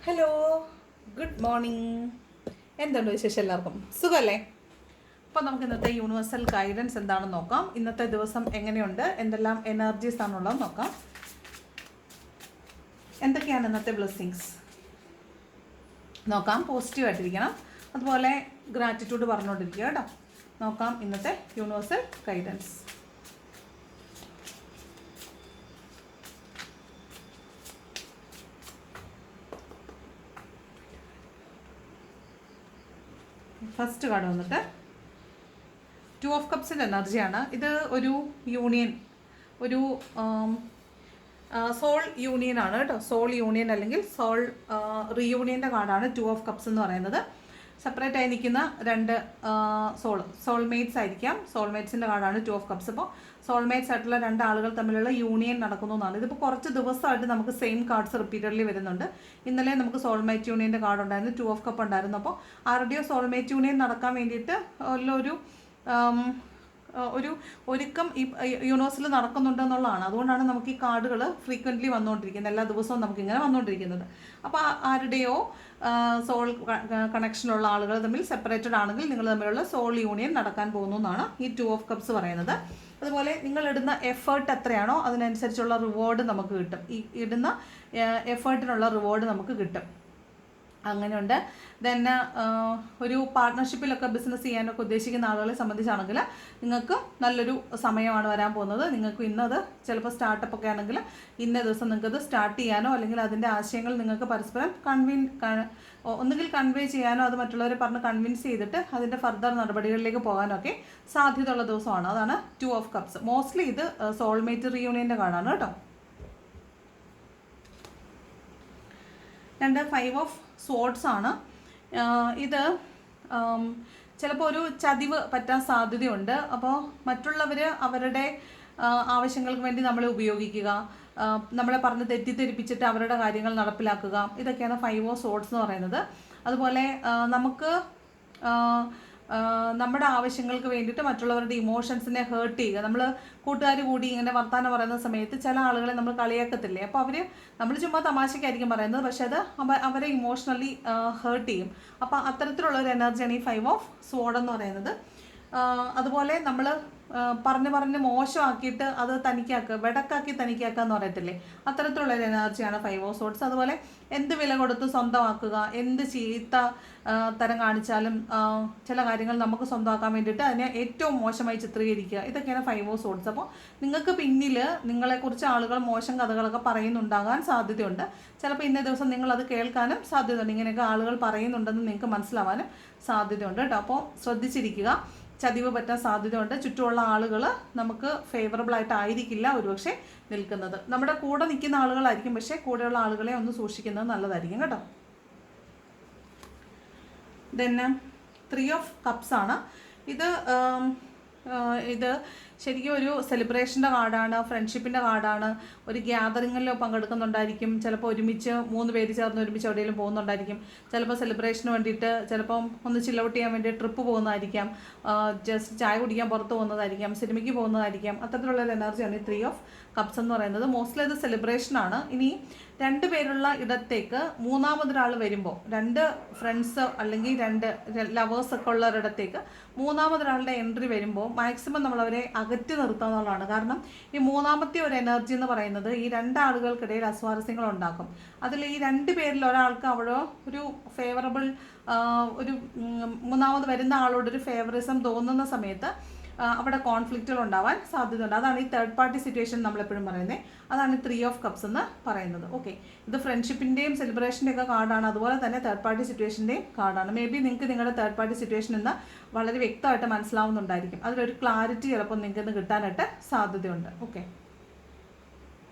Hello, good morning. എന്തുണ്ട് വിശേഷം? എല്ലാവർക്കും സുഖമല്ലേ? അപ്പോൾ നമുക്ക് ഇന്നത്തെ യൂണിവേഴ്സൽ ഗൈഡൻസ് എന്താണെന്ന് നോക്കാം. ഇന്നത്തെ ദിവസം എങ്ങനെയുണ്ട്, എന്തെല്ലാം എനർജീസ് ആണുള്ളത് നോക്കാം. എന്തൊക്കെയാണ് ഇന്നത്തെ ബ്ലെസ്സിങ്സ് നോക്കാം. പോസിറ്റീവായിട്ടിരിക്കണം, അതുപോലെ ഗ്രാറ്റിറ്റ്യൂഡ് പറഞ്ഞുകൊണ്ടിരിക്കുക കേട്ടോ. നോക്കാം ഇന്നത്തെ യൂണിവേഴ്സൽ ഗൈഡൻസ്. ഫസ്റ്റ് കാർഡ് വന്നിട്ട് 2 ഓഫ് കപ്സിൻ്റെ എനർജിയാണ്. ഇത് ഒരു യൂണിയൻ, ഒരു സോൾ യൂണിയൻ ആണ് കേട്ടോ. സോൾ യൂണിയൻ അല്ലെങ്കിൽ സോൾ റീയൂണിയൻ്റെ കാർഡാണ് 2 ഓഫ് കപ്സ് എന്ന് പറയുന്നത്. സെപ്പറേറ്റ് ആയി നിൽക്കുന്ന രണ്ട് സോൾമേറ്റ്സ് ആയിരിക്കാം. സോൾമേറ്റ്സിൻ്റെ കാർഡാണ് 2 ഓഫ് കപ്സ്. അപ്പോൾ സോൾമേറ്റ്സ് ആയിട്ടുള്ള രണ്ട് ആളുകൾ തമ്മിലുള്ള യൂണിയൻ നടക്കുന്നു എന്നാണ്. ഇതിപ്പോൾ കുറച്ച് ദിവസമായിട്ട് നമുക്ക് സെയിം കാർഡ്സ് റിപ്പീറ്റഡ്ലി വരുന്നുണ്ട്. ഇന്നലെ നമുക്ക് സോൾമേറ്റ് യൂണിയൻ്റെ കാർഡ് ഉണ്ടായിരുന്നു, 2 ഓഫ് കപ്പ് ഉണ്ടായിരുന്നു. അപ്പോൾ ആരുടെയോ സോൾമേറ്റ് യൂണിയൻ നടക്കാൻ വേണ്ടിയിട്ട് ഒരു ഒരുക്കം ഈ യൂണിവേഴ്സിൽ നടക്കുന്നുണ്ടെന്നുള്ളതാണ്. അതുകൊണ്ടാണ് നമുക്ക് ഈ കാർഡുകൾ ഫ്രീക്വൻ്റ്ലി വന്നുകൊണ്ടിരിക്കുന്നത്, എല്ലാ ദിവസവും നമുക്കിങ്ങനെ വന്നുകൊണ്ടിരിക്കുന്നത്. അപ്പോൾ ആരുടെയോ സോൾ കണക്ഷനുള്ള ആളുകൾ തമ്മിൽ സെപ്പറേറ്റഡ് ആണെങ്കിൽ നിങ്ങൾ തമ്മിലുള്ള സോൾ യൂണിയൻ നടക്കാൻ പോകുന്നു എന്നാണ് ഈ 2 ഓഫ് കപ്സ് പറയുന്നത്. അതുപോലെ നിങ്ങൾ ഇടുന്ന എഫേർട്ട് എത്രയാണോ അതിനനുസരിച്ചുള്ള റിവാർഡ് നമുക്ക് കിട്ടും. ഈ ഇടുന്ന എഫേർട്ടിനുള്ള റിവാർഡ് നമുക്ക് കിട്ടും. അങ്ങനെയുണ്ട്. ദെൻ ഒരു പാർട്ട്ണർഷിപ്പിലൊക്കെ ബിസിനസ് ചെയ്യാനൊക്കെ ഉദ്ദേശിക്കുന്ന ആളുകളെ സംബന്ധിച്ചാണെങ്കിൽ നിങ്ങൾക്ക് നല്ലൊരു സമയമാണ് വരാൻ പോകുന്നത്. നിങ്ങൾക്ക് ഇന്നത് ചിലപ്പോൾ സ്റ്റാർട്ടപ്പ് ഒക്കെ ആണെങ്കിൽ ഇന്ന ദിവസം നിങ്ങൾക്കത് സ്റ്റാർട്ട് ചെയ്യാനോ അല്ലെങ്കിൽ അതിൻ്റെ ആശയങ്ങൾ നിങ്ങൾക്ക് പരസ്പരം ഒന്നുകിൽ കൺവേ ചെയ്യാനോ അത് മറ്റുള്ളവരെ പറഞ്ഞ് കൺവിൻസ് ചെയ്തിട്ട് അതിൻ്റെ ഫർദർ നടപടികളിലേക്ക് പോകാനോ ഒക്കെ സാധ്യതയുള്ള ദിവസമാണ്. അതാണ് 2 ഓഫ് കപ്സ്. മോസ്റ്റ്ലി ഇത് സോൾമേറ്റ് റീയൂണിയൻ്റെ കാർഡാണ് കേട്ടോ. 5 ഓഫ് സോർഡ്സ് ആണ്. ഇത് ചിലപ്പോൾ ഒരു ചതിവ് പറ്റാൻ സാധ്യതയുണ്ട്. അപ്പോൾ മറ്റുള്ളവർ അവരുടെ ആവശ്യങ്ങൾക്ക് വേണ്ടി നമ്മളെ ഉപയോഗിക്കുക, നമ്മളെ പറഞ്ഞ് തെറ്റിദ്ധരിപ്പിച്ചിട്ട് അവരുടെ കാര്യങ്ങൾ നടപ്പിലാക്കുക, ഇതൊക്കെയാണ് 5 ഓഫ് സോർഡ്സ് എന്ന് പറയുന്നത്. അതുപോലെ നമുക്ക് നമ്മുടെ ആവശ്യങ്ങൾക്ക് വേണ്ടിയിട്ട് മറ്റുള്ളവരുടെ ഇമോഷൻസിനെ ഹേർട്ട് ചെയ്യുക. നമ്മൾ കൂട്ടുകാർ കൂടി ഇങ്ങനെ വർത്താനം പറയുന്ന സമയത്ത് ചില ആളുകളെ നമ്മൾ കളിയാക്കത്തില്ലേ, അപ്പോൾ നമ്മൾ ചുമ്മാ തമാശയ്ക്കായിരിക്കും പറയുന്നത്, പക്ഷേ അത് അവരെ ഇമോഷണലി ഹേർട്ട് ചെയ്യും. അപ്പോൾ അത്തരത്തിലുള്ള ഒരു എനർജിയാണ് ഈ 5 ഓഫ് സോഡ് എന്ന് പറയുന്നത്. അതുപോലെ നമ്മൾ പറഞ്ഞ് മോശമാക്കിയിട്ട് അത് തനിക്കാക്കുക, വെടക്കാക്കി തനിക്കാക്കുക എന്ന് പറയത്തില്ലേ, അത്തരത്തിലുള്ളൊരു എനർജിയാണ് 5 ഓഫ് സോഡ്സ്. അതുപോലെ എന്ത് വില കൊടുത്ത് സ്വന്തമാക്കുക, എന്ത് ചീത്ത തരം കാണിച്ചാലും ചില കാര്യങ്ങൾ നമുക്ക് സ്വന്തമാക്കാൻ വേണ്ടിയിട്ട് അതിനെ ഏറ്റവും മോശമായി ചിത്രീകരിക്കുക, ഇതൊക്കെയാണ് 5 ഓഫ് സോഡ്സ്. അപ്പോൾ നിങ്ങൾക്ക് പിന്നിൽ നിങ്ങളെക്കുറിച്ച് ആളുകൾ മോശം കഥകളൊക്കെ പറയുന്നുണ്ടാകാൻ സാധ്യതയുണ്ട്. ചിലപ്പോൾ ഇന്നേ ദിവസം നിങ്ങളത് കേൾക്കാനും സാധ്യതയുണ്ട്. ഇങ്ങനെയൊക്കെ ആളുകൾ പറയുന്നുണ്ടെന്ന് നിങ്ങൾക്ക് മനസ്സിലാവാനും സാധ്യതയുണ്ട് കേട്ടോ. അപ്പോൾ ശ്രദ്ധിച്ചിരിക്കുക, ചതിവ് പറ്റാൻ സാധ്യതയുണ്ട്. ചുറ്റുമുള്ള ആളുകൾ നമുക്ക് ഫേവറബിൾ ആയിട്ടായിരിക്കില്ല ഒരുപക്ഷെ നിൽക്കുന്നത്. നമ്മുടെ കൂടെ നിൽക്കുന്ന ആളുകളായിരിക്കും, പക്ഷേ കൂടെയുള്ള ആളുകളെ ഒന്ന് സൂക്ഷിക്കുന്നത് നല്ലതായിരിക്കും കേട്ടോ. ദെൻ 3 ഓഫ് കപ്സ് ആണ്. ഇത് ശരിക്കും ഒരു സെലിബ്രേഷൻ്റെ കാർഡാണ്, ഫ്രണ്ട്ഷിപ്പിൻ്റെ കാർഡാണ്. ഒരു ഗ്യാതറിങ്ങിലോ പങ്കെടുക്കുന്നുണ്ടായിരിക്കും. ചിലപ്പോൾ ഒരുമിച്ച് 3 പേര് ചേർന്ന് ഒരുമിച്ച് എവിടെയെങ്കിലും പോകുന്നുണ്ടായിരിക്കും. ചിലപ്പോൾ സെലിബ്രേഷന് വേണ്ടിയിട്ട് ചിലപ്പം ഒന്ന് ചിൽ ഔട്ട് ചെയ്യാൻ വേണ്ടി ട്രിപ്പ് പോകുന്നതായിരിക്കാം, ജസ്റ്റ് ചായ കുടിക്കാൻ പുറത്ത് പോകുന്നതായിരിക്കാം, സിനിമയ്ക്ക് പോകുന്നതായിരിക്കാം. അത്തരത്തിലുള്ളൊരു എനർജിയാണ് ഈ 3 ഓഫ് കപ്സ് എന്ന് പറയുന്നത്. മോസ്റ്റ്ലി ഇത് സെലിബ്രേഷനാണ്. ഇനി 2 പേരുള്ള ഇടത്തേക്ക് മൂന്നാമതൊരാൾ വരുമ്പോൾ, 2 ഫ്രണ്ട്സ് അല്ലെങ്കിൽ 2 ലവേഴ്സൊക്കെ ഉള്ളവരിടത്തേക്ക് മൂന്നാമതൊരാളുടെ എൻട്രി വരുമ്പോൾ മാക്സിമം നമ്മളവരെ അകറ്റി നിർത്തുക എന്നുള്ളതാണ്. കാരണം ഈ മൂന്നാമത്തെ ഒരു എനർജി എന്ന് പറയുന്നത് ഈ 2 ആളുകൾക്കിടയിൽ അസ്വാരസ്യങ്ങൾ ഉണ്ടാക്കും. അതിൽ ഈ 2 പേരിൽ ഒരാൾക്ക് അവിടെ ഒരു ഫേവറബിൾ ഒരു മൂന്നാമത് വരുന്ന ആളോടൊരു ഫേവറിസം തോന്നുന്ന സമയത്ത് അവിടെ കോൺഫ്ലിക്റ്റുകൾ ഉണ്ടാവാൻ സാധ്യതയുണ്ട്. അതാണ് ഈ തേർഡ് പാർട്ടി സിറ്റുവേഷൻ നമ്മളെപ്പോഴും പറയുന്നത്. അതാണ് 3 ഓഫ് കപ്സ് എന്ന് പറയുന്നത്. ഓക്കെ, ഇത് ഫ്രണ്ട്ഷിപ്പിൻ്റെയും സെലിബ്രേഷൻ്റെയും ഒക്കെ കാർഡാണ്. അതുപോലെ തന്നെ തേർഡ് പാർട്ടി സിറ്റുവേഷൻ്റെയും കാർഡാണ്. മേ ബി നിങ്ങൾക്ക് നിങ്ങളുടെ തേർഡ് പാർട്ടി സിറ്റുവേഷൻ എന്ന് വളരെ വ്യക്തമായിട്ട് മനസ്സിലാവുന്നുണ്ടായിരിക്കും. അതിലൊരു ക്ലാരിറ്റി ചിലപ്പോൾ നിങ്ങൾക്ക് കിട്ടാനായിട്ട് സാധ്യതയുണ്ട്. ഓക്കെ,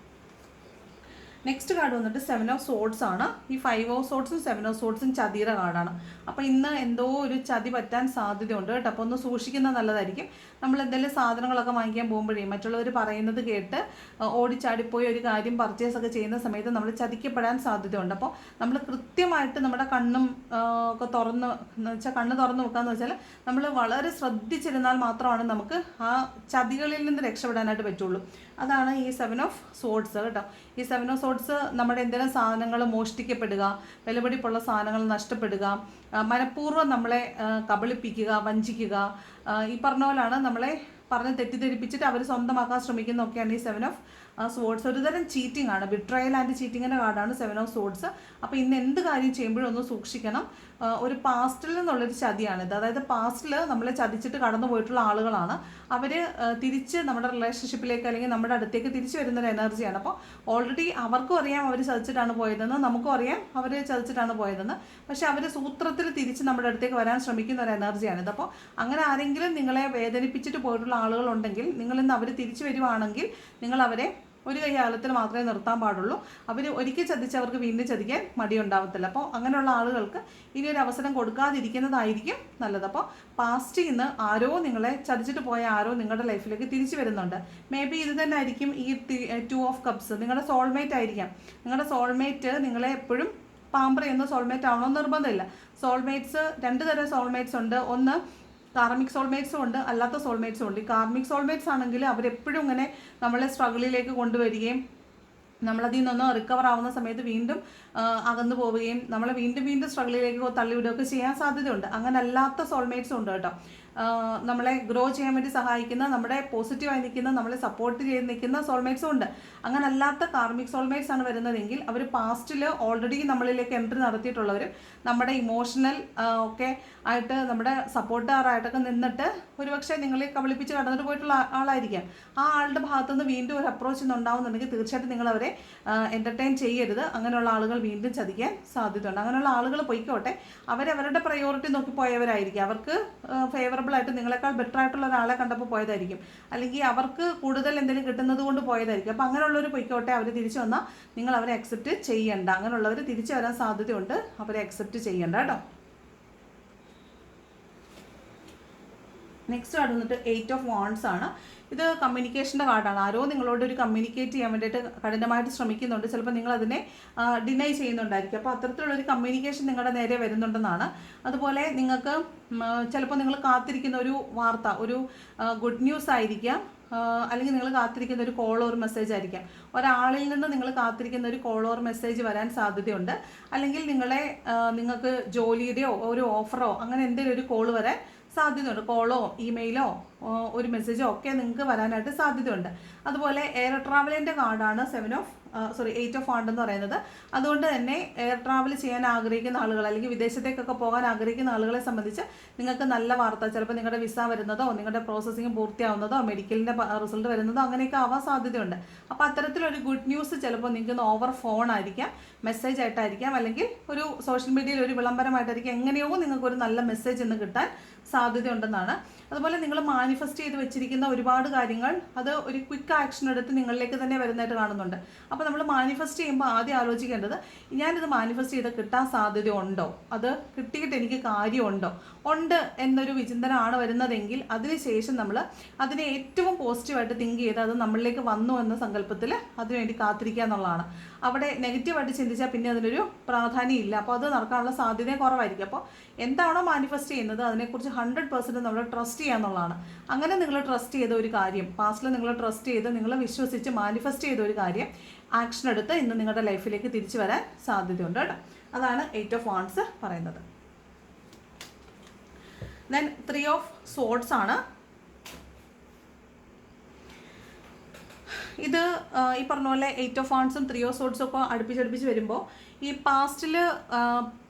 നെക്സ്റ്റ് കാർഡ് വന്നിട്ട് 7 ഓഫ് സോഡ്സ് ആണ്. ഈ 5 ഓഫ് സോഡ്സും 7 ഓഫ് സോഡ്സും ചതിയുടെ കാർഡാണ്. അപ്പോൾ ഇന്ന് എന്തോ ഒരു ചതി പറ്റാൻ സാധ്യതയുണ്ട് കേട്ടോ. അപ്പോൾ ഒന്ന് സൂക്ഷിക്കുന്നത് നല്ലതായിരിക്കും. നമ്മൾ എന്തെങ്കിലും സാധനങ്ങളൊക്കെ വാങ്ങിക്കാൻ പോകുമ്പോഴേ മറ്റുള്ളവർ പറയുന്നത് കേട്ട് ഓടിച്ചാടിപ്പോയി ഒരു കാര്യം പർച്ചേസ് ഒക്കെ ചെയ്യുന്ന സമയത്ത് നമ്മൾ ചതിക്കപ്പെടാൻ സാധ്യതയുണ്ട്. അപ്പോൾ നമ്മൾ കൃത്യമായിട്ട് നമ്മുടെ കണ്ണും ഒക്കെ കണ്ണ് തുറന്ന് വെക്കാന്ന് വെച്ചാൽ നമ്മൾ വളരെ ശ്രദ്ധിച്ചിരുന്നാൽ മാത്രമാണ് നമുക്ക് ആ ചതികളിൽ നിന്ന് രക്ഷപ്പെടാനായിട്ട് പറ്റുള്ളൂ. അതാണ് ഈ 7 ഓഫ് സോഡ്സ് കേട്ടോ. ഈ 7 ഓഫ് സോഡ്സ് നമ്മുടെ എന്തെങ്കിലും സാധനങ്ങൾ മോഷ്ടിക്കപ്പെടുക, വിലപിടിപ്പുള്ള സാധനങ്ങൾ നഷ്ടപ്പെടുക, മനഃപൂർവ്വം നമ്മളെ കബളിപ്പിക്കുക, വഞ്ചിക്കുക, ഈ പറഞ്ഞ പോലാണ് നമ്മളെ പറഞ്ഞ് തെറ്റിദ്ധരിപ്പിച്ചിട്ട് അവർ സ്വന്തമാക്കാൻ ശ്രമിക്കുന്നതൊക്കെയാണ് ഈ 7 ഓഫ് സോഡ്സ്. ഒരുതരം ചീറ്റിംഗ് ആണ്, ബിട്രയൽ ആൻഡ് ചീറ്റിങ്ങിൻ്റെ കാർഡാണ് 7 ഓഫ് സോഡ്സ്. അപ്പോൾ ഇന്ന് എന്ത് കാര്യം ചെയ്യുമ്പോഴും ഒന്ന് സൂക്ഷിക്കണം. ഒരു പാസ്റ്റിൽ നിന്നുള്ളൊരു ചതിയാണിത്. അതായത് പാസ്റ്റിൽ നമ്മളെ ചതിച്ചിട്ട് കടന്നു പോയിട്ടുള്ള ആളുകളാണ് അവർ തിരിച്ച് നമ്മുടെ റിലേഷൻഷിപ്പിലേക്ക് അല്ലെങ്കിൽ നമ്മുടെ അടുത്തേക്ക് തിരിച്ചു വരുന്നൊരു എനർജിയാണ്. അപ്പോൾ ഓൾറെഡി അവർക്കും അറിയാം അവർ ചതിച്ചിട്ടാണ് പോയതെന്ന്, നമുക്കും അറിയാം അവർ ചതിച്ചിട്ടാണ് പോയതെന്ന്. പക്ഷെ അവർ സൂത്രത്തിൽ തിരിച്ച് നമ്മുടെ അടുത്തേക്ക് വരാൻ ശ്രമിക്കുന്ന ഒരു എനർജിയാണിത്. അപ്പോൾ അങ്ങനെ ആരെങ്കിലും നിങ്ങളെ വേദനിപ്പിച്ചിട്ട് പോയിട്ടുള്ള ആളുകളുണ്ടെങ്കിൽ, നിങ്ങളിന്ന് അവർ തിരിച്ചു വരുവാണെങ്കിൽ നിങ്ങൾ അവരെ ഒരു കൈ അകലത്തിൽ മാത്രമേ നിർത്താൻ പാടുള്ളൂ. അവർ ഒരിക്കൽ ചതിച്ചവർക്ക് വീണ്ടും ചതിക്കാൻ മടിയുണ്ടാവത്തില്ല. അപ്പോൾ അങ്ങനെയുള്ള ആളുകൾക്ക് ഇനി ഒരു അവസരം കൊടുക്കാതിരിക്കുന്നതായിരിക്കും നല്ലത്. അപ്പോൾ പാസ്റ്റിൽ നിന്ന് ആരോ നിങ്ങളെ ചതിച്ചിട്ട് പോയ ആരോ നിങ്ങളുടെ ലൈഫിലേക്ക് തിരിച്ചു വരുന്നുണ്ട്. മേ ബി ഇത് തന്നെ ആയിരിക്കും ഈ 2 ഓഫ് കപ്സ്, നിങ്ങളുടെ സോൾമേറ്റ് ആയിരിക്കാം. നിങ്ങളുടെ സോൾമേറ്റ് നിങ്ങളെ എപ്പോഴും പാമ്പർ ചെയ്യുന്ന സോൾമേറ്റ് ആവണമെന്ന് നിർബന്ധമില്ല. സോൾമേറ്റ്സ് 2 തരം സോൾമേറ്റ്സ് ഉണ്ട്. ഒന്ന് കാർമിക് സോൾമേറ്റ്സും ഉണ്ട്, അല്ലാത്ത സോൾമേറ്റ്സും ഉണ്ട്. ഈ കാർമിക് സോൾമേറ്റ്സ് ആണെങ്കിൽ അവരെപ്പോഴും ഇങ്ങനെ നമ്മളെ സ്ട്രഗിളിലേക്ക് കൊണ്ടുവരികയും നമ്മളതിൽ നിന്നൊന്ന് റിക്കവർ ആവുന്ന സമയത്ത് വീണ്ടും അകന്നു പോവുകയും നമ്മളെ വീണ്ടും വീണ്ടും സ്ട്രഗിളിലേക്ക് തള്ളിവിടുകയൊക്കെ ചെയ്യാൻ സാധ്യതയുണ്ട്. അങ്ങനെ അല്ലാത്ത സോൾമേറ്റ്സും ഉണ്ട് കേട്ടോ. നമ്മളെ ഗ്രോ ചെയ്യാൻ വേണ്ടി സഹായിക്കുന്ന, നമ്മുടെ പോസിറ്റീവായി നിൽക്കുന്ന, നമ്മളെ സപ്പോർട്ട് ചെയ്ത് നിൽക്കുന്ന സോൾമേറ്റ്സും ഉണ്ട്. അങ്ങനെ അല്ലാത്ത കാർമിക് സോൾമേറ്റ്സ് ആണ് വരുന്നതെങ്കിൽ അവർ പാസ്റ്റിൽ ഓൾറെഡി നമ്മളിലേക്ക് എൻട്രി നടത്തിയിട്ടുള്ളവർ, നമ്മുടെ ഇമോഷണൽ ഒക്കെ ആയിട്ട് നമ്മുടെ സപ്പോർട്ടുകാരായിട്ടൊക്കെ നിന്നിട്ട് ഒരുപക്ഷെ നിങ്ങളെ കബളിപ്പിച്ച് കടന്നിട്ട് പോയിട്ടുള്ള ആളായിരിക്കാം. ആ ആളുടെ ഭാഗത്തുനിന്ന് വീണ്ടും ഒരു അപ്രോച്ച് ഉണ്ടാവുന്നുണ്ടെങ്കിൽ തീർച്ചയായിട്ടും നിങ്ങൾ അവരെ എൻ്റർടൈൻ ചെയ്യരുത്. അങ്ങനെയുള്ള ആളുകൾ വീണ്ടും ചതിക്കാൻ സാധ്യതയുണ്ട്. അങ്ങനെയുള്ള ആളുകൾ പൊയ്ക്കോട്ടെ, അവരവരുടെ പ്രയോറിറ്റി നോക്കി പോയവരായിരിക്കും. അവർക്ക് ഫേവറബിൾ ആയിട്ട് നിങ്ങളെക്കാൾ ബെറ്റർ ആയിട്ടുള്ള ഒരാളെ കണ്ടപ്പോൾ പോയതായിരിക്കും, അല്ലെങ്കിൽ അവർക്ക് കൂടുതൽ എന്തെങ്കിലും കിട്ടുന്നത് കൊണ്ട് പോയതായിരിക്കും. അപ്പോൾ അങ്ങനെയുള്ളവർ പൊയ്ക്കോട്ടെ, അവർ തിരിച്ചു വന്നാൽ നിങ്ങൾ അവരെ അക്സെപ്റ്റ് ചെയ്യണ്ട. അങ്ങനെയുള്ളവർ തിരിച്ചു വരാൻ സാധ്യതയുണ്ട്, അവരെ അക്സെപ്റ്റ് ചെയ്യണ്ട കേട്ടോ. നെക്സ്റ്റ് കാർഡ് വന്നിട്ട് 8 ഓഫ് വാണ്ട്സ് ആണ്. ഇത് കമ്മ്യൂണിക്കേഷൻ്റെ കാർഡാണ്. ആരോ നിങ്ങളോട് ഒരു കമ്മ്യൂണിക്കേറ്റ് ചെയ്യാൻ വേണ്ടിയിട്ട് കഠിനമായിട്ട് ശ്രമിക്കുന്നുണ്ട്. ചിലപ്പോൾ നിങ്ങളതിനെ ഡിനൈ ചെയ്യുന്നുണ്ടായിരിക്കും. അപ്പോൾ അത്തരത്തിലുള്ളൊരു കമ്മ്യൂണിക്കേഷൻ നിങ്ങളുടെ നേരെ വരുന്നുണ്ടെന്നാണ്. അതുപോലെ നിങ്ങൾക്ക് ചിലപ്പോൾ നിങ്ങൾ കാത്തിരിക്കുന്ന ഒരു വാർത്ത, ഒരു ഗുഡ് ന്യൂസ് ആയിരിക്കാം, അല്ലെങ്കിൽ നിങ്ങൾ കാത്തിരിക്കുന്ന ഒരു കോൾ ഓർ മെസ്സേജ് ആയിരിക്കാം. ഒരാളിൽ നിന്ന് നിങ്ങൾ കാത്തിരിക്കുന്ന ഒരു കോൾ ഓർ മെസ്സേജ് വരാൻ സാധ്യതയുണ്ട്. അല്ലെങ്കിൽ നിങ്ങൾക്ക് ജോലിയുടെയോ ഒരു ഓഫറോ അങ്ങനെ എന്തെങ്കിലും ഒരു കോൾ വരാൻ സാധ്യതയുണ്ട്. കോളോ ഇമെയിലോ ഒരു മെസ്സേജോ ഒക്കെ നിങ്ങൾക്ക് വരാനായിട്ട് സാധ്യതയുണ്ട്. അതുപോലെ എയർ ട്രാവലിൻ്റെ കാർഡാണ് 8 ഓഫ് വാണ്ട് എന്ന് പറയുന്നത്. അതുകൊണ്ട് തന്നെ എയർ ട്രാവൽ ചെയ്യാൻ ആഗ്രഹിക്കുന്ന ആളുകൾ, അല്ലെങ്കിൽ വിദേശത്തേക്കൊക്കെ പോകാൻ ആഗ്രഹിക്കുന്ന ആളുകളെ സംബന്ധിച്ച് നിങ്ങൾക്ക് നല്ല വാർത്ത, ചിലപ്പോൾ നിങ്ങളുടെ വിസ വരുന്നതോ നിങ്ങളുടെ പ്രോസസ്സിങ് പൂർത്തിയാവുന്നതോ മെഡിക്കലിൻ്റെ റിസൾട്ട് വരുന്നതോ അങ്ങനെയൊക്കെ ആവാൻ സാധ്യതയുണ്ട്. അപ്പോൾ അത്തരത്തിലൊരു ഗുഡ് ന്യൂസ് ചിലപ്പോൾ നിങ്ങൾക്ക് ഓവർ ഫോൺ ആയിരിക്കാം, മെസ്സേജ് ആയിട്ടായിരിക്കാം, അല്ലെങ്കിൽ ഒരു സോഷ്യൽ മീഡിയയിൽ ഒരു വിളംബരമായിട്ടായിരിക്കും. എങ്ങനെയോ നിങ്ങൾക്കൊരു നല്ല മെസ്സേജ് ഇന്ന് കിട്ടാൻ സാധ്യതയുണ്ടെന്നാണ്. അതുപോലെ നിങ്ങൾ മാനിഫെസ്റ്റ് ചെയ്ത് വെച്ചിരിക്കുന്ന ഒരുപാട് കാര്യങ്ങൾ അത് ഒരു ക്വിക്ക് ആക്ഷൻ എടുത്ത് നിങ്ങളിലേക്ക് തന്നെ വരുന്നതായിട്ട് കാണുന്നുണ്ട്. അപ്പോൾ നമ്മൾ മാനിഫെസ്റ്റ് ചെയ്യുമ്പോൾ ആദ്യം ആലോചിക്കേണ്ടത്, ഞാനിത് മാനിഫെസ്റ്റ് ചെയ്ത് കിട്ടാൻ സാധ്യതയുണ്ടോ, അത് കിട്ടിയിട്ട് എനിക്ക് കാര്യമുണ്ടോ, ഉണ്ട് എന്നൊരു വിചിന്തനമാണ് വരുന്നതെങ്കിൽ അതിനുശേഷം നമ്മൾ അതിനെ ഏറ്റവും പോസിറ്റീവായിട്ട് തിങ്ക് ചെയ്ത് അത് നമ്മളിലേക്ക് വന്നു എന്ന സങ്കല്പത്തിൽ അതിനുവേണ്ടി കാത്തിരിക്കുക എന്നുള്ളതാണ്. അവിടെ നെഗറ്റീവായിട്ട് ചിന്തിച്ചാൽ പിന്നെ അതിനൊരു പ്രാധാന്യം ഇല്ല. അപ്പോൾ അത് നടക്കാനുള്ള സാധ്യത കുറവായിരിക്കും. അപ്പോൾ എന്താണോ മാനിഫെസ്റ്റ് ചെയ്യുന്നത് അതിനെക്കുറിച്ച് 100% നമ്മൾ ട്രസ്റ്റ് ചെയ്യുക എന്നുള്ളതാണ്. അങ്ങനെ നിങ്ങൾ ട്രസ്റ്റ് ചെയ്ത ഒരു കാര്യം, പാസ്റ്റിൽ നിങ്ങൾ ട്രസ്റ്റ് ചെയ്ത് നിങ്ങൾ വിശ്വസിച്ച് മാനിഫെസ്റ്റ് ചെയ്ത ഒരു കാര്യം ആക്ഷൻ എടുത്ത് ഇന്ന് നിങ്ങളുടെ ലൈഫിലേക്ക് തിരിച്ചു വരാൻ സാധ്യതയുണ്ട് കേട്ടോ. അതാണ് 8 ഓഫ് വാണ്ട്സ് പറയുന്നത്. ദെൻ 3 ഓഫ് സോഡ്സ് ആണ്. ഇത് ഈ പറഞ്ഞ പോലെ 8 ഓഫ് വാണ്ട്സും 3 ഓഫ് സോഡ്സും ഒക്കെ അടുപ്പിച്ചടുപ്പിച്ച് വരുമ്പോൾ ഈ പാസ്റ്റിൽ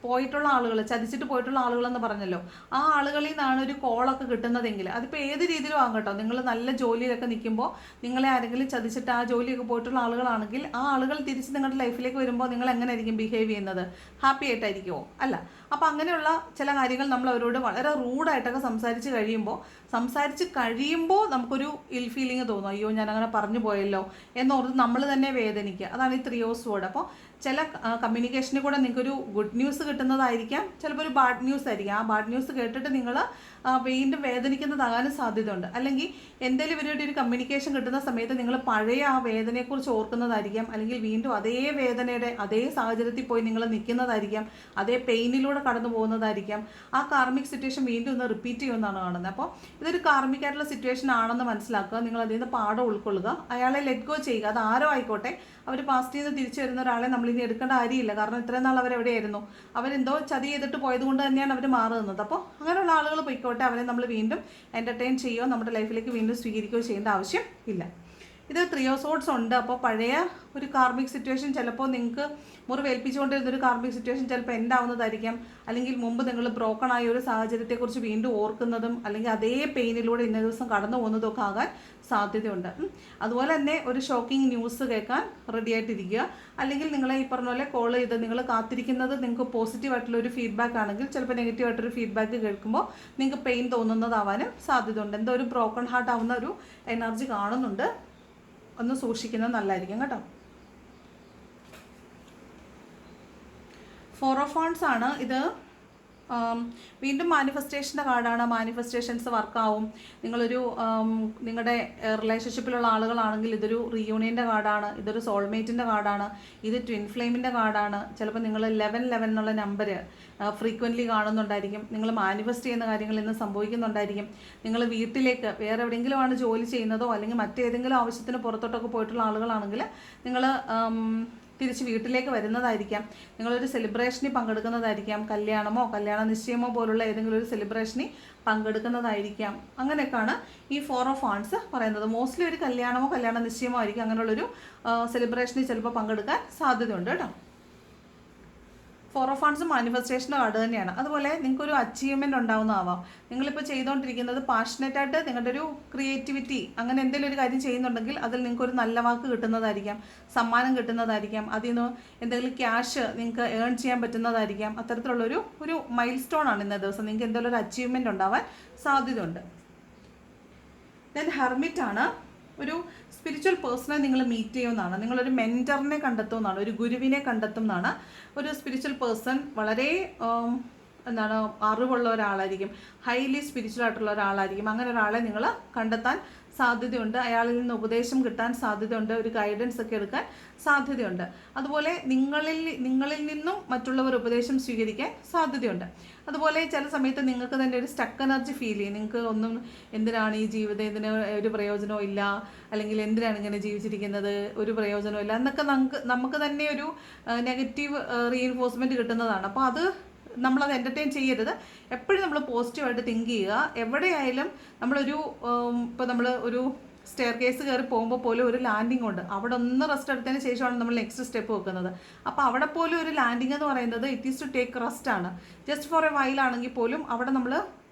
പോയിട്ടുള്ള ആളുകൾ, ചതിച്ചിട്ട് പോയിട്ടുള്ള ആളുകളെന്ന് പറഞ്ഞല്ലോ, ആ ആളുകളിൽ നിന്നാണ് ഒരു കോളൊക്കെ കിട്ടുന്നതെങ്കിൽ അതിപ്പോൾ ഏത് രീതിയിലും ആകും കേട്ടോ. നിങ്ങൾ നല്ല ജോലിയിലൊക്കെ നിൽക്കുമ്പോൾ നിങ്ങളെ ആരെങ്കിലും ചതിച്ചിട്ട് ആ ജോലിയൊക്കെ പോയിട്ടുള്ള ആളുകളാണെങ്കിൽ ആ ആളുകൾ തിരിച്ച് നിങ്ങളുടെ ലൈഫിലേക്ക് വരുമ്പോൾ നിങ്ങൾ എങ്ങനെയായിരിക്കും ബിഹേവ് ചെയ്യുന്നത്? ഹാപ്പി ആയിട്ടായിരിക്കുമോ? അല്ല. അപ്പോൾ അങ്ങനെയുള്ള ചില കാര്യങ്ങൾ നമ്മൾ അവരോട് വളരെ റൂഡായിട്ടൊക്കെ സംസാരിച്ച് കഴിയുമ്പോൾ നമുക്കൊരു ഇൽ ഫീലിംഗ് തോന്നും. അയ്യോ ഞാനങ്ങനെ പറഞ്ഞു പോയല്ലോ എന്നോർത്ത് നമ്മൾ തന്നെ വേദനിക്കുക. അതാണ് ഈ 3 ഓഫ് സോഡ്. അപ്പോൾ ചില കമ്മ്യൂണിക്കേഷനിൽ കൂടെ നിങ്ങൾക്കൊരു ഗുഡ് ന്യൂസ് കിട്ടുന്നതായിരിക്കാം, ചിലപ്പോൾ ഒരു ബാഡ് ന്യൂസ് ആയിരിക്കും. ആ ബാഡ് ന്യൂസ് കേട്ടിട്ട് നിങ്ങൾ വീണ്ടും വേദനിക്കുന്നതാകാനും സാധ്യതയുണ്ട്. അല്ലെങ്കിൽ എന്തെങ്കിലും ഇവരുടെ ഒരു കമ്മ്യൂണിക്കേഷൻ കിട്ടുന്ന സമയത്ത് നിങ്ങൾ പഴയ ആ വേദനയെക്കുറിച്ച് ഓർക്കുന്നതായിരിക്കാം, അല്ലെങ്കിൽ വീണ്ടും അതേ വേദനയുടെ അതേ സാഹചര്യത്തിൽ പോയി നിങ്ങൾ നിൽക്കുന്നതായിരിക്കാം, അതേ പെയിനിലൂടെ കടന്നു പോകുന്നതായിരിക്കാം. ആ കാർമിക് സിറ്റുവേഷൻ വീണ്ടും ഒന്ന് റിപ്പീറ്റ് ചെയ്യുമെന്നാണ് കാണുന്നത്. അപ്പോൾ ഇതൊരു കാർമിക് ആയിട്ടുള്ള സിറ്റുവേഷൻ ആണെന്ന് മനസ്സിലാക്കുക. നിങ്ങൾ അതിൽ നിന്ന് പാഠം ഉൾക്കൊള്ളുക, അയാളെ ലെറ്റ് ഗോ ചെയ്യുക. അത് ആരോ ആയിക്കോട്ടെ, അവർ പാസ്റ്റിൽ നിന്ന് തിരിച്ചു വരുന്ന ഒരാളെ നമ്മളിനി എടുക്കേണ്ട കാര്യമില്ല. കാരണം ഇത്രയും നാൾ അവരെവിടെയായിരുന്നു, അവരെന്തോ ചതി ചെയ്തിട്ട് പോയത് കൊണ്ട് തന്നെയാണ് അവർ മാറുന്നത്. അപ്പോൾ അങ്ങനെയുള്ള ആളുകൾ പൊയ്ക്കോട്ടെ, അവരെ നമ്മൾ വീണ്ടും എൻ്റർടൈൻ ചെയ്യുകയോ നമ്മുടെ ലൈഫിലേക്ക് വീണ്ടും സ്വീകരിക്കുകയോ ചെയ്യേണ്ട ആവശ്യം ഇല്ല. ഇത് 3 ഓഫ് സോർഡ്സ് ഉണ്ട്. അപ്പോൾ പഴയ ഒരു കാർമിക് സിറ്റുവേഷൻ ചിലപ്പോൾ നിങ്ങൾക്ക് മുറിവേൽപ്പിച്ചുകൊണ്ടിരുന്നൊരു കാർമിക് സിറ്റുവേഷൻ ചിലപ്പോൾ എൻഡ് ആവുന്നതായിരിക്കാം. അല്ലെങ്കിൽ മുമ്പ് നിങ്ങൾ ബ്രോക്കൺ ആയ ഒരു സാഹചര്യത്തെക്കുറിച്ച് വീണ്ടും ഓർക്കുന്നതും അല്ലെങ്കിൽ അതേ പെയിനിലൂടെ ഇന്ന ദിവസം കടന്നു പോകുന്നതും ഒക്കെ ആകാൻ സാധ്യതയുണ്ട്. അതുപോലെ തന്നെ ഒരു ഷോക്കിംഗ് ന്യൂസ് കേൾക്കാൻ റെഡി ആയിട്ടിരിക്കുക. അല്ലെങ്കിൽ നിങ്ങളെ ഈ പറഞ്ഞ പോലെ കോൾ ചെയ്ത് നിങ്ങൾ കാത്തിരിക്കുന്നത് നിങ്ങൾക്ക് പോസിറ്റീവായിട്ടുള്ളൊരു ഫീഡ്ബാക്ക് ആണെങ്കിൽ ചിലപ്പോൾ നെഗറ്റീവായിട്ടൊരു ഫീഡ്ബാക്ക് കേൾക്കുമ്പോൾ നിങ്ങൾക്ക് പെയിൻ തോന്നുന്നതാവാനും സാധ്യതയുണ്ട്. എന്തോ ഒരു ബ്രോക്കൺ ഹാർട്ട് ആവുന്ന ഒരു എനർജി കാണുന്നുണ്ട്. ഒന്ന് സൂക്ഷിക്കുന്നത് നല്ലതായിരിക്കും കേട്ടോ. 4 ഓഫ് വാണ്ട്സ് ആണ് ഇത്. വീണ്ടും മാനിഫെസ്റ്റേഷൻ്റെ കാർഡാണ്. മാനിഫെസ്റ്റേഷൻസ് വർക്കാവും. നിങ്ങളൊരു നിങ്ങളുടെ റിലേഷൻഷിപ്പിലുള്ള ആളുകളാണെങ്കിൽ ഇതൊരു റീയൂണിയൻ്റെ കാർഡാണ്. ഇതൊരു സോൾമേറ്റിൻ്റെ കാർഡാണ്. ഇത് ട്വിൻ ഫ്ലെയിമിൻ്റെ കാർഡാണ്. ചിലപ്പോൾ നിങ്ങൾ 11 എന്നുള്ള നമ്പർ ഫ്രീക്വൻ്റ്ലി കാണുന്നുണ്ടായിരിക്കും. നിങ്ങൾ മാനിഫെസ്റ്റ് ചെയ്യുന്ന കാര്യങ്ങൾ ഇന്ന് സംഭവിക്കുന്നുണ്ടായിരിക്കും. നിങ്ങൾ വീട്ടിലേക്ക് വേറെ എവിടെയെങ്കിലുമാണ് ജോലി ചെയ്യുന്നതോ അല്ലെങ്കിൽ മറ്റേതെങ്കിലും ആവശ്യത്തിന് പുറത്തോട്ടൊക്കെ പോയിട്ടുള്ള ആളുകളാണെങ്കിൽ നിങ്ങൾ തിരിച്ച് വീട്ടിലേക്ക് വരുന്നതായിരിക്കാം. നിങ്ങളൊരു സെലിബ്രേഷനിൽ പങ്കെടുക്കുന്നതായിരിക്കാം. കല്യാണമോ കല്യാണ നിശ്ചയമോ പോലുള്ള ഏതെങ്കിലും ഒരു സെലിബ്രേഷനിൽ പങ്കെടുക്കുന്നതായിരിക്കാം. അങ്ങനെയൊക്കെയാണ് ഈ 4 ഓഫ് വാണ്ട്സ് പറയുന്നത്. മോസ്റ്റ്ലി ഒരു കല്യാണമോ കല്യാണ നിശ്ചയമോ ആയിരിക്കും. അങ്ങനെയുള്ളൊരു സെലിബ്രേഷനിൽ ചിലപ്പോൾ പങ്കെടുക്കാൻ സാധ്യതയുണ്ട് കേട്ടോ. 4 ഓഫ് വാണ്ട്സ് മാനിഫെസ്റ്റേഷൻ്റെ കാർഡ് തന്നെയാണ്. അതുപോലെ നിങ്ങൾക്കൊരു അച്ചീവ്മെൻറ്റ് ഉണ്ടാവുന്നതാവാം. നിങ്ങളിപ്പോൾ ചെയ്തുകൊണ്ടിരിക്കുന്നത് പാഷനറ്റായിട്ട് നിങ്ങളുടെ ഒരു ക്രിയേറ്റിവിറ്റി അങ്ങനെ എന്തെങ്കിലും ഒരു കാര്യം ചെയ്യുന്നുണ്ടെങ്കിൽ അതിൽ നിങ്ങൾക്കൊരു നല്ല വാക്ക് കിട്ടുന്നതായിരിക്കാം, സമ്മാനം കിട്ടുന്നതായിരിക്കാം, അതിൽ നിന്ന് എന്തെങ്കിലും ക്യാഷ് നിങ്ങൾക്ക് ഏൺ ചെയ്യാൻ പറ്റുന്നതായിരിക്കാം. അത്തരത്തിലുള്ളൊരു മൈൽ സ്റ്റോൺ ആണ് ഇന്നത്തെ ദിവസം. നിങ്ങൾക്ക് എന്തെങ്കിലും ഒരു അച്ചീവ്മെൻറ്റ് ഉണ്ടാവാൻ സാധ്യതയുണ്ട്. ദെൻ ഹെർമിറ്റ് ആണ്. ഒരു സ്പിരിച്വൽ പേഴ്സണെ നിങ്ങൾ മീറ്റ് ചെയ്യുന്നതാണ്. നിങ്ങളൊരു മെൻറ്ററിനെ കണ്ടെത്തുന്നതാണ്, ഒരു ഗുരുവിനെ കണ്ടെത്തുന്നതാണ്. ഒരു സ്പിരിച്വൽ പേഴ്സൺ വളരെ അറിവുള്ള ഒരാളായിരിക്കും, ഹൈലി സ്പിരിച്വൽ ആയിട്ടുള്ള ഒരാളായിരിക്കും. അങ്ങനെ ഒരാളെ നിങ്ങൾ കണ്ടെത്താൻ സാധ്യതയുണ്ട്. അയാളിൽ നിന്ന് ഉപദേശം കിട്ടാൻ സാധ്യതയുണ്ട്. ഒരു ഗൈഡൻസ് ഒക്കെ എടുക്കാൻ സാധ്യതയുണ്ട്. അതുപോലെ നിങ്ങളിൽ നിന്നും മറ്റുള്ളവർ ഉപദേശം സ്വീകരിക്കാൻ സാധ്യതയുണ്ട്. അതുപോലെ ചില സമയത്ത് നിങ്ങൾക്ക് തന്നെ ഒരു സ്റ്റക്ക് എനർജി ഫീൽ ചെയ്യും. നിങ്ങൾക്ക് ഒന്നും എന്തിനാണ് ഈ ജീവിതം, ഇതിന് ഒരു പ്രയോജനവും ഇല്ല, അല്ലെങ്കിൽ എന്തിനാണ് ഇങ്ങനെ ജീവിച്ചിരിക്കുന്നത്, ഒരു പ്രയോജനവും ഇല്ല എന്നൊക്കെ നമുക്ക് തന്നെ ഒരു നെഗറ്റീവ് റീഇൻഫോഴ്സ്മെൻറ്റ് കിട്ടുന്നതാണ്. അപ്പോൾ അത് നമ്മളത് എൻ്റർടൈൻ ചെയ്യരുത്. എപ്പോഴും നമ്മൾ പോസിറ്റീവായിട്ട് തിങ്ക് ചെയ്യുക. എവിടെയായാലും നമ്മളൊരു ഇപ്പോൾ നമ്മൾ ഒരു സ്റ്റെയർ കേസ് കയറി പോകുമ്പോൾ പോലും ഒരു ലാൻഡിംഗ് ഉണ്ട്. അവിടെ ഒന്ന് റെസ്റ്റ് എടുത്തതിന് ശേഷമാണ് നമ്മൾ നെക്സ്റ്റ് സ്റ്റെപ്പ് വെക്കുന്നത്. അപ്പോൾ അവിടെ പോലും ഒരു ലാൻഡിംഗ് എന്ന് പറയുന്നത് it is to take rest ആണ്. ജസ്റ്റ് ഫോർ എ വൈലാണെങ്കിൽ പോലും അവിടെ നമ്മൾ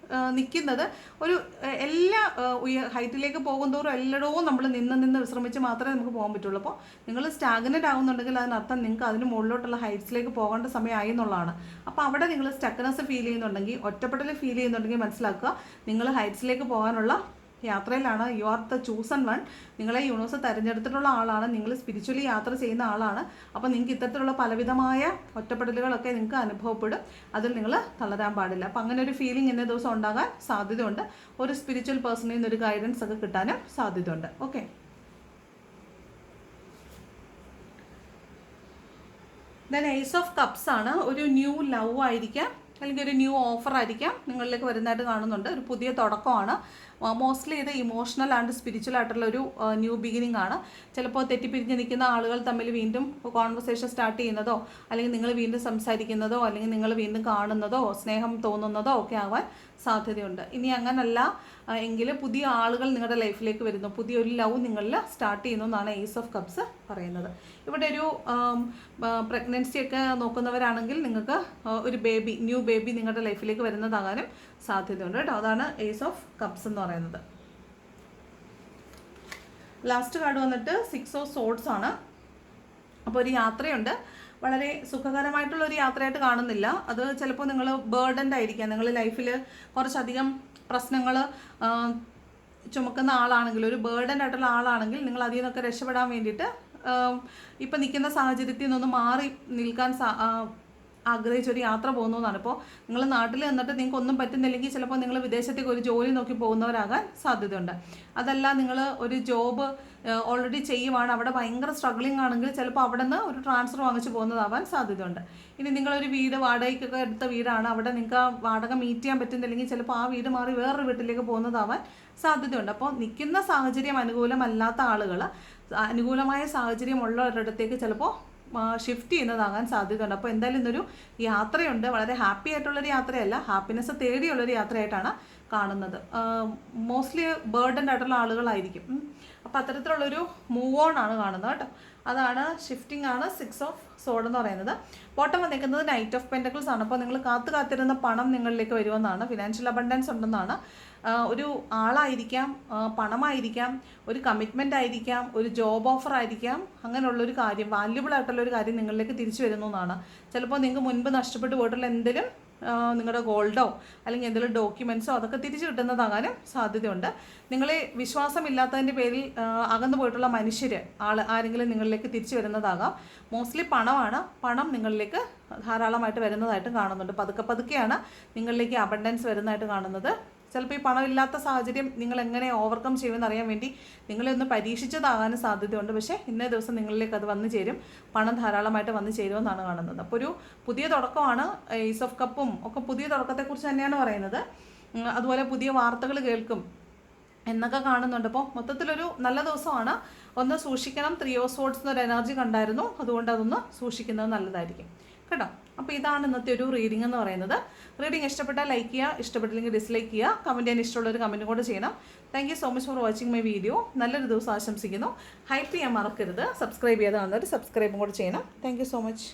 നിൽക്കുന്നത് ഒരു എല്ലാ ഹൈറ്റിലേക്ക് പോകുന്തോറും എല്ലായിടവും നമ്മൾ നിന്ന് വിശ്രമിച്ച് മാത്രമേ നമുക്ക് പോകാൻ പറ്റുള്ളൂ. അപ്പോൾ നിങ്ങൾ സ്റ്റാഗ്നൻ്റ് ആകുന്നുണ്ടെങ്കിൽ അതിനർത്ഥം നിങ്ങൾക്ക് അതിന് മുകളിലോട്ടുള്ള ഹൈറ്റ്സിലേക്ക് പോകേണ്ട സമയമായി എന്നുള്ളതാണ്. അപ്പോൾ അവിടെ നിങ്ങൾ സ്റ്റക്നെസ് ഫീൽ ചെയ്യുന്നുണ്ടെങ്കിൽ, ഒറ്റപ്പെടൽ ഫീൽ ചെയ്യുന്നുണ്ടെങ്കിൽ മനസ്സിലാക്കുക നിങ്ങൾ ഹൈറ്റ്സിലേക്ക് പോകാനുള്ള യാത്രയിലാണ്. You are the chosen one. നിങ്ങളെ യൂണിവേഴ്സ് തിരഞ്ഞെടുത്തിട്ടുള്ള ആളാണ്. നിങ്ങൾ സ്പിരിച്വലി യാത്ര ചെയ്യുന്ന ആളാണ്. അപ്പോൾ നിങ്ങൾക്ക് ഇത്തരത്തിലുള്ള പലവിധമായ ഒറ്റപ്പെടലുകളൊക്കെ നിങ്ങൾക്ക് അനുഭവപ്പെടും. അതിൽ നിങ്ങൾ തളരാൻ പാടില്ല. അപ്പോൾ അങ്ങനെ ഒരു ഫീലിംഗ് ഇന്ന ദിവസം ഉണ്ടാകാൻ സാധ്യതയുണ്ട്. ഒരു സ്പിരിച്വൽ പേഴ്സണിൽ നിന്നൊരു ഗൈഡൻസ് ഒക്കെ കിട്ടാനും സാധ്യതയുണ്ട്. Okay, then ace of cups ആണ്. ഒരു ന്യൂ ലവ് ആയിരിക്കാം, അല്ലെങ്കിൽ ഒരു ന്യൂ ഓഫർ ആയിരിക്കാം നിങ്ങളിലേക്ക് വരുന്നതായിട്ട് കാണുന്നുണ്ട്. ഒരു പുതിയ തുടക്കമാണ്. മോസ്റ്റ്ലി ഇത് ഇമോഷണൽ ആൻഡ് സ്പിരിച്വൽ ആയിട്ടുള്ള ഒരു ന്യൂ ബിഗിനിങ് ആണ്. ചിലപ്പോൾ തെറ്റിപ്പിരിഞ്ഞ് നിൽക്കുന്ന ആളുകൾ തമ്മിൽ വീണ്ടും കോൺവെർസേഷൻ സ്റ്റാർട്ട് ചെയ്യുന്നതോ, അല്ലെങ്കിൽ നിങ്ങൾ വീണ്ടും സംസാരിക്കുന്നതോ, അല്ലെങ്കിൽ നിങ്ങൾ വീണ്ടും കാണുന്നതോ, സ്നേഹം തോന്നുന്നതോ ഒക്കെ ആവാൻ സാധ്യതയുണ്ട്. ഇനി അങ്ങനല്ല എങ്കിൽ പുതിയ ആളുകൾ നിങ്ങളുടെ ലൈഫിലേക്ക് വരുന്നു, പുതിയൊരു ലവ് നിങ്ങളിൽ സ്റ്റാർട്ട് ചെയ്യുന്നു എന്നാണ് ഏസ് ഓഫ് കപ്സ് പറയുന്നത്. ഇവിടെ ഒരു പ്രഗ്നൻസി ഒക്കെ നോക്കുന്നവരാണെങ്കിൽ നിങ്ങൾക്ക് ഒരു ന്യൂ ബേബി നിങ്ങളുടെ ലൈഫിലേക്ക് വരുന്നതാകാനും സാധ്യതയുണ്ട് കേട്ടോ. അതാണ് ഏസ് ഓഫ് കപ്സ് എന്ന് പറയുന്നത്. ലാസ്റ്റ് കാർഡ് വന്നിട്ട് 6 ഓഫ് സോർഡ്സ് ആണ്. അപ്പോൾ ഒരു യാത്രയുണ്ട്. വളരെ സുഖകരമായിട്ടുള്ളൊരു യാത്രയായിട്ട് കാണുന്നില്ല. അത് ചിലപ്പോൾ നിങ്ങൾ ബേർഡൻഡ് ആയിരിക്കാം. നിങ്ങൾ ലൈഫിൽ കുറച്ചധികം പ്രശ്നങ്ങൾ ചുമക്കുന്ന ആളാണെങ്കിൽ, ഒരു ബേർഡൻഡ് ആയിട്ടുള്ള ആളാണെങ്കിൽ നിങ്ങൾ അതിൽ നിന്നൊക്കെ രക്ഷപ്പെടാൻ വേണ്ടിയിട്ട് ഇപ്പം നിൽക്കുന്ന സാഹചര്യത്തിൽ നിന്നൊന്ന് മാറി നിൽക്കാൻ ആഗ്രഹിച്ചൊരു യാത്ര പോകുന്നതാണ്. ഇപ്പോൾ നിങ്ങൾ നാട്ടിൽ നിന്നിട്ട് നിങ്ങൾക്ക് ഒന്നും പറ്റുന്നില്ലെങ്കിൽ ചിലപ്പോൾ നിങ്ങൾ വിദേശത്തേക്ക് ഒരു ജോലി നോക്കി പോകുന്നവരാകാൻ സാധ്യതയുണ്ട്. അതല്ല നിങ്ങൾ ഒരു ജോബ് ഓൾറെഡി ചെയ്യുവാണ്, അവിടെ ഭയങ്കര സ്ട്രഗ്ലിംഗ് ആണെങ്കിൽ ചിലപ്പോൾ അവിടെ നിന്ന് ഒരു ട്രാൻസ്ഫർ വാങ്ങിച്ച് പോകുന്നതാവാൻ സാധ്യതയുണ്ട്. ഇനി നിങ്ങളൊരു വീട് വാടകയ്ക്കൊക്കെ എടുത്ത വീടാണ്, അവിടെ നിങ്ങൾക്ക് ആ വാടക മീറ്റ് ചെയ്യാൻ പറ്റുന്നില്ലെങ്കിൽ ചിലപ്പോൾ ആ വീട് മാറി വേറൊരു വീട്ടിലേക്ക് പോകുന്നതാവാൻ സാധ്യതയുണ്ട്. അപ്പോൾ നിൽക്കുന്ന സാഹചര്യം അനുകൂലമല്ലാത്ത ആളുകൾ അനുകൂലമായ സാഹചര്യം ഉള്ളവരുടെ ചിലപ്പോൾ ഷിഫ്റ്റ് ചെയ്യുന്നതാകാൻ സാധ്യതയുണ്ട്. അപ്പോൾ എന്തായാലും ഇന്നൊരു യാത്രയുണ്ട്, വളരെ ഹാപ്പി ആയിട്ടുള്ളൊരു യാത്രയല്ല, ഹാപ്പിനെസ് തേടിയുള്ളൊരു യാത്രയായിട്ടാണ് കാണുന്നത്. മോസ്റ്റ്ലി ബേർഡൻഡ് ആയിട്ടുള്ള ആളുകളായിരിക്കും. അപ്പോൾ അത്തരത്തിലുള്ളൊരു മൂവ് ഓൺ ആണ് കാണുന്നത് കേട്ടോ. അതാണ് ഷിഫ്റ്റിംഗ് ആണ് 6 ഓഫ് സോഡ് എന്ന് പറയുന്നത്. ബോട്ടം വന്നിരിക്കുന്നത് നൈറ്റ് ഓഫ് പെൻറ്റക്കിൾസ് ആണ്. അപ്പോൾ നിങ്ങൾ കാത്തിരുന്ന പണം നിങ്ങളിലേക്ക് വരുമെന്നാണ്, ഫിനാൻഷ്യൽ അബണ്ടൻസ് ഉണ്ടെന്നാണ്. ഒരു ആളായിരിക്കാം, പണമായിരിക്കാം, ഒരു കമ്മിറ്റ്മെൻ്റ് ആയിരിക്കാം, ഒരു ജോബ് ഓഫർ ആയിരിക്കാം, അങ്ങനെയുള്ളൊരു കാര്യം, വാല്യുബിൾ ആയിട്ടുള്ളൊരു കാര്യം നിങ്ങളിലേക്ക് തിരിച്ചു വരുന്നു എന്നാണ്. ചിലപ്പോൾ നിങ്ങൾക്ക് മുൻപ് നഷ്ടപ്പെട്ടു പോയിട്ടുള്ള എന്തെങ്കിലും നിങ്ങളുടെ ഗോൾഡോ അല്ലെങ്കിൽ എന്തെങ്കിലും ഡോക്യുമെൻറ്റ്സോ അതൊക്കെ തിരിച്ചു കിട്ടുന്നതാകാനും സാധ്യതയുണ്ട്. നിങ്ങളെ വിശ്വാസമില്ലാത്തതിൻ്റെ പേരിൽ അകന്നു പോയിട്ടുള്ള മനുഷ്യർ ആരെങ്കിലും നിങ്ങളിലേക്ക് തിരിച്ചു വരുന്നതാകാം. മോസ്റ്റ്ലി പണമാണ്, പണം നിങ്ങളിലേക്ക് ധാരാളമായിട്ട് വരുന്നതായിട്ട് കാണുന്നുണ്ട്. പതുക്കെയാണ് നിങ്ങളിലേക്ക് അബണ്ടൻസ് വരുന്നതായിട്ട് കാണുന്നത്. ചിലപ്പോൾ ഈ പണമില്ലാത്ത സാഹചര്യം നിങ്ങൾ എങ്ങനെ ഓവർകം ചെയ്യുമെന്ന് അറിയാൻ വേണ്ടി നിങ്ങളെ ഒന്ന് പരീക്ഷിച്ചതാകാനും സാധ്യതയുണ്ട്. പക്ഷേ ഇന്നേ ദിവസം നിങ്ങളിലേക്ക് അത് വന്നു ചേരും, പണം ധാരാളമായിട്ട് വന്നു ചേരുമെന്നാണ് കാണുന്നത്. അപ്പോൾ ഒരു പുതിയ തുടക്കമാണ്. ഈസ് ഓഫ് കപ്പും ഒക്കെ പുതിയ തുടക്കത്തെക്കുറിച്ച് തന്നെയാണ് പറയുന്നത്. അതുപോലെ പുതിയ വാർത്തകൾ കേൾക്കും എന്നൊക്കെ കാണുന്നുണ്ട്. അപ്പോൾ മൊത്തത്തിലൊരു നല്ല ദിവസമാണ്. ഒന്ന് സൂക്ഷിക്കണം. 3 ഓഫ് സോഡ്സ് എന്നൊരു എനർജി കണ്ടായിരുന്നു, അതുകൊണ്ട് അതൊന്ന് സൂക്ഷിക്കുന്നത് നല്ലതായിരിക്കും കേട്ടോ. അപ്പോൾ ഇതാണ് ഇന്നത്തെ ഒരു റീഡിംഗ് എന്ന് പറയുന്നത്. റീഡിംഗ് ഇഷ്ടപ്പെട്ടാൽ ലൈക്ക് ചെയ്യുക, ഇഷ്ടപ്പെട്ടില്ലെങ്കിൽ ഡിസ്ലൈക്ക് ചെയ്യുക. കമൻറ്റ് ചെയ്യാൻ ഇഷ്ടമുള്ളൊരു കമൻറ്റ് കൂടെ ചെയ്യണം. Thank you so much for watching my video. നല്ലൊരു ദിവസം ആശംസിക്കുന്നു. ഹൈപ്പ് ചെയ്യാൻ മറക്കരുത്. സബ്സ്ക്രൈബ് ചെയ്യാതെ വന്നിട്ട് സബ്സ്ക്രൈബും കൂടെ ചെയ്യണം. Thank you so much.